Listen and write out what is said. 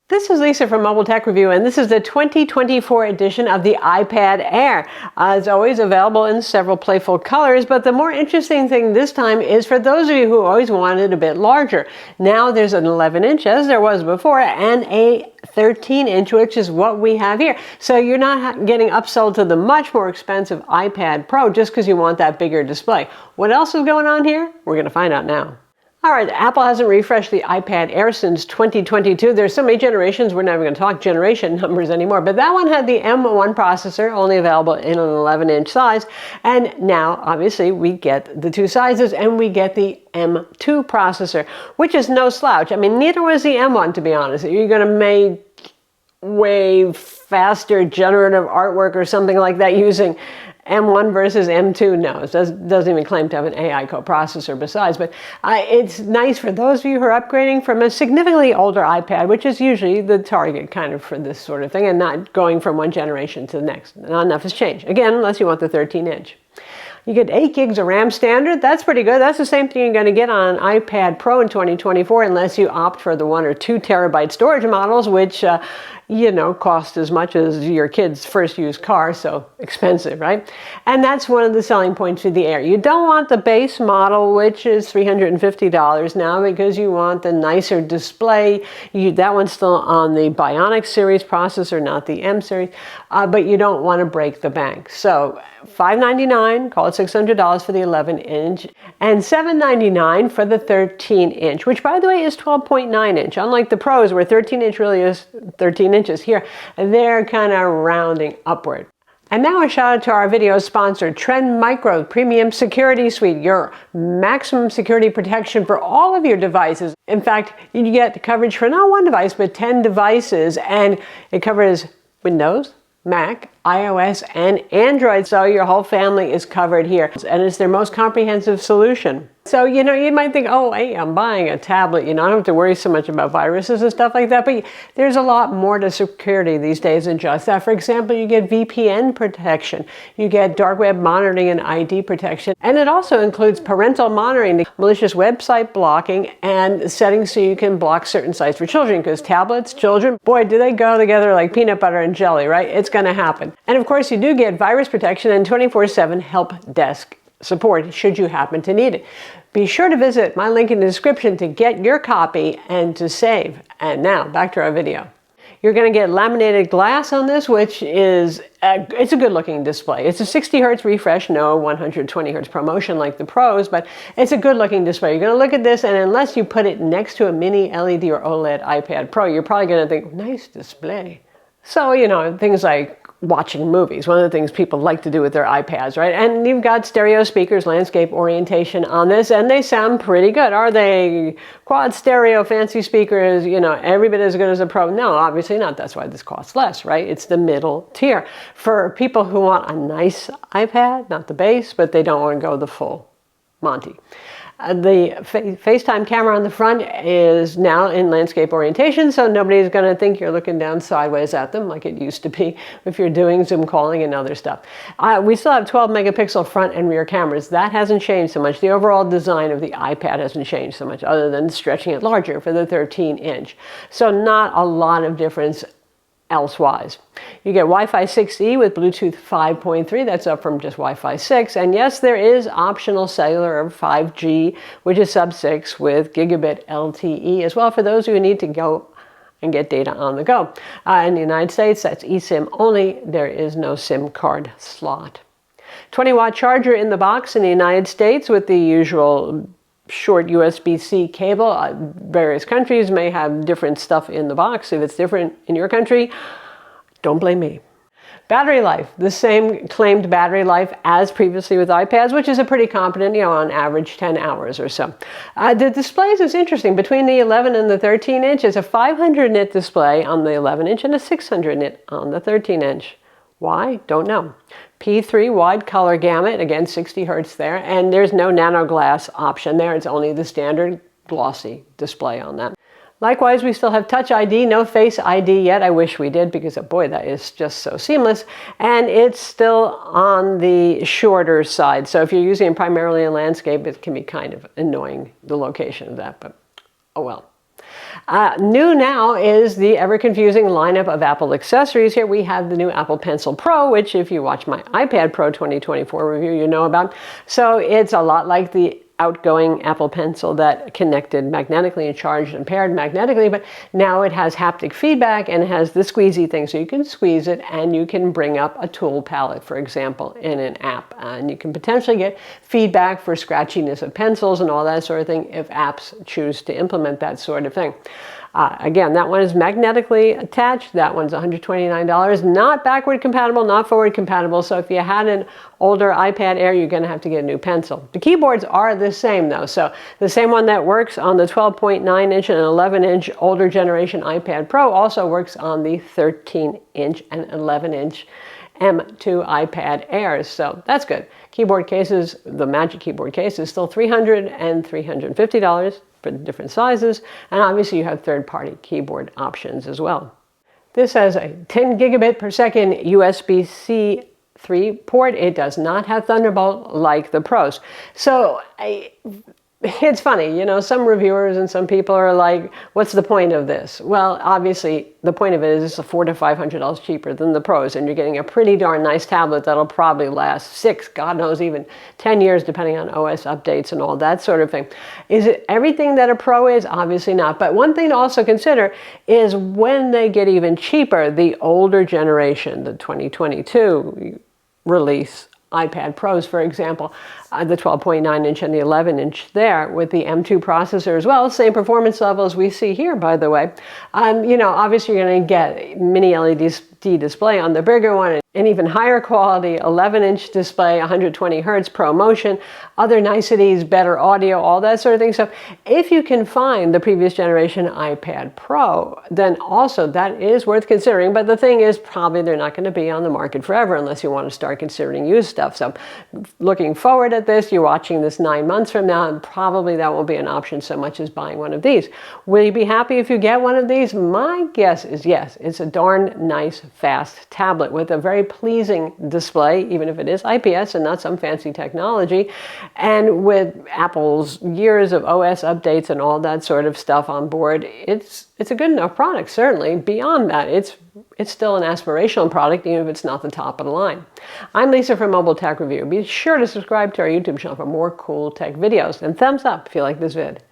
This is Lisa from Mobile Tech Review, and this is the 2024 edition of the iPad Air. It's always available in several playful colors, but the more interesting thing this time is for those of you who always wanted a bit larger. Now there's an 11-inch, as there was before, and a 13-inch, which is what we have here. So you're not getting upsold to the much more expensive iPad Pro just because you want that bigger display. What else is going on here? We're going to find out now. All right, Apple hasn't refreshed the iPad Air since 2022. There's so many generations, we're not even going to talk generation numbers anymore. But that one had the M1 processor, only available in an 11-inch size. And now, obviously, we get the two sizes, and we get the M2 processor, which is no slouch. I mean, neither was the M1, to be honest. You're going to make way faster generative artwork or something like that using M1 versus M2, no, it doesn't even claim to have an AI coprocessor besides, but it's nice for those of you who are upgrading from a significantly older iPad, which is usually the target kind of for this sort of thing, and not going from one generation to the next. Not enough has changed. Again, unless you want the 13-inch. You get 8 gigs of RAM standard. That's pretty good. That's the same thing you're going to get on an iPad Pro in 2024, unless you opt for the 1 or 2 terabyte storage models, which cost as much as your kid's first used car, so expensive, right? And that's one of the selling points of the Air. You don't want the base model, which is $350 now, because you want the nicer display. That one's still on the Bionic series processor, not the M series, but you don't want to break the bank. So $599, call it $600 for the 11-inch, and $799 for the 13-inch, which, by the way, is 12.9-inch. Unlike the Pros, where 13-inch really is 13 inches here, they're kind of rounding upward. And now a shout out to our video sponsor, trendmicro Premium Security Suite, your maximum security protection for all of your devices. In fact, you get coverage for not one device, but 10 devices, and it covers Windows, Mac, iOS, and Android, so your whole family is covered here. And it's their most comprehensive solution. So, you might think, oh, hey, I'm buying a tablet. I don't have to worry so much about viruses and stuff like that. But there's a lot more to security these days than just that. For example, you get VPN protection. You get dark web monitoring and ID protection. And it also includes parental monitoring, malicious website blocking, and settings so you can block certain sites for children. Because tablets, children, boy, do they go together like peanut butter and jelly, right? It's going to happen. And of course, you do get virus protection and 24/7 help desk support should you happen to need it. Be sure to visit my link in the description to get your copy and to save. And now, back to our video. You're going to get laminated glass on this, which is, it's a good looking display. It's a 60 hertz refresh, no 120 hertz ProMotion like the Pros, but it's a good looking display. You're going to look at this, and unless you put it next to a mini LED or OLED iPad Pro, you're probably going to think, nice display. So, things like watching movies, one of the things people like to do with their iPads, right? And you've got stereo speakers, landscape orientation on this, and they sound pretty good. Are they quad stereo fancy speakers, every bit as good as a Pro? No, obviously not. That's why this costs less, right? It's the middle tier. For people who want a nice iPad, not the base, but they don't want to go the full Monty. The FaceTime camera on the front is now in landscape orientation, so nobody's going to think you're looking down sideways at them like it used to be if you're doing Zoom calling and other stuff. We still have 12 megapixel front and rear cameras. That hasn't changed so much. The overall design of the iPad hasn't changed so much, other than stretching it larger for the 13-inch. So not a lot of difference elsewise. You get Wi-Fi 6E with Bluetooth 5.3, that's up from just Wi-Fi 6, and yes, there is optional cellular or 5G, which is sub-6 with gigabit LTE as well for those who need to go and get data on the go. In the United States, that's eSIM only. There is no SIM card slot. 20-watt charger in the box in the United States with the usual short USB-C cable. Various countries may have different stuff in the box. If it's different in your country, don't blame me. Battery life, the same claimed battery life as previously with iPads, which is a pretty competent, on average 10 hours or so. The displays is interesting. Between the 11 and the 13-inch, it's a 500 nit display on the 11-inch and a 600 nit on the 13-inch. Why? Don't know. P3 wide color gamut, again 60 hertz there, and there's no nano glass option there. It's only the standard glossy display on that. Likewise, we still have Touch ID, no Face ID yet. I wish we did, because boy, that is just so seamless. And it's still on the shorter side. So if you're using it primarily in landscape, it can be kind of annoying, the location of that, but Oh well. New now is the ever-confusing lineup of Apple accessories. Here we have the new Apple Pencil Pro, which if you watch my iPad Pro 2024 review, you know about. So it's a lot like the outgoing Apple Pencil that connected magnetically and charged and paired magnetically, but now it has haptic feedback and it has the squeezy thing, so you can squeeze it and you can bring up a tool palette, for example, in an app, and you can potentially get feedback for scratchiness of pencils and all that sort of thing if apps choose to implement that sort of thing. Again, that one is magnetically attached. That one's $129. Not backward compatible, not forward compatible. So if you had an older iPad Air, you're going to have to get a new pencil. The keyboards are the same though. So the same one that works on the 12.9-inch and 11-inch older generation iPad Pro also works on the 13-inch and 11-inch M2 iPad Airs. So that's good. Keyboard cases, the Magic Keyboard case is still $300 and $350 for the different sizes, and obviously you have third-party keyboard options as well. This has a 10 gigabit per second USB-C 3 port. It does not have Thunderbolt like the Pros. So it's funny, you know, some reviewers and some people are like, what's the point of this? Well, obviously, the point of it is it's $400 to $500 cheaper than the Pros, and you're getting a pretty darn nice tablet that'll probably last 6, God knows, even 10 years, depending on OS updates and all that sort of thing. Is it everything that a Pro is? Obviously not. But one thing to also consider is when they get even cheaper, the older generation, the 2022 release iPad Pros, for example, the 12.9-inch and the 11-inch there with the M2 processor as well, same performance level as we see here, by the way. You know, obviously you're going to get mini LED display on the bigger one, an even higher quality 11-inch display, 120 hertz ProMotion, other niceties, better audio, all that sort of thing. So if you can find the previous generation iPad Pro, then also that is worth considering. But the thing is, probably they're not going to be on the market forever unless you want to start considering used stuff. So looking forward at this, you're watching this 9 months from now, and probably that won't be an option so much as buying one of these. Will you be happy if you get one of these? My guess is yes. It's a darn nice, fast tablet with a very pleasing display, even if it is IPS and not some fancy technology. And with Apple's years of OS updates and all that sort of stuff on board, it's a good enough product, certainly. Beyond that, it's still an aspirational product, even if it's not the top of the line. I'm Lisa from Mobile Tech Review. Be sure to subscribe to our YouTube channel for more cool tech videos. And thumbs up if you like this vid.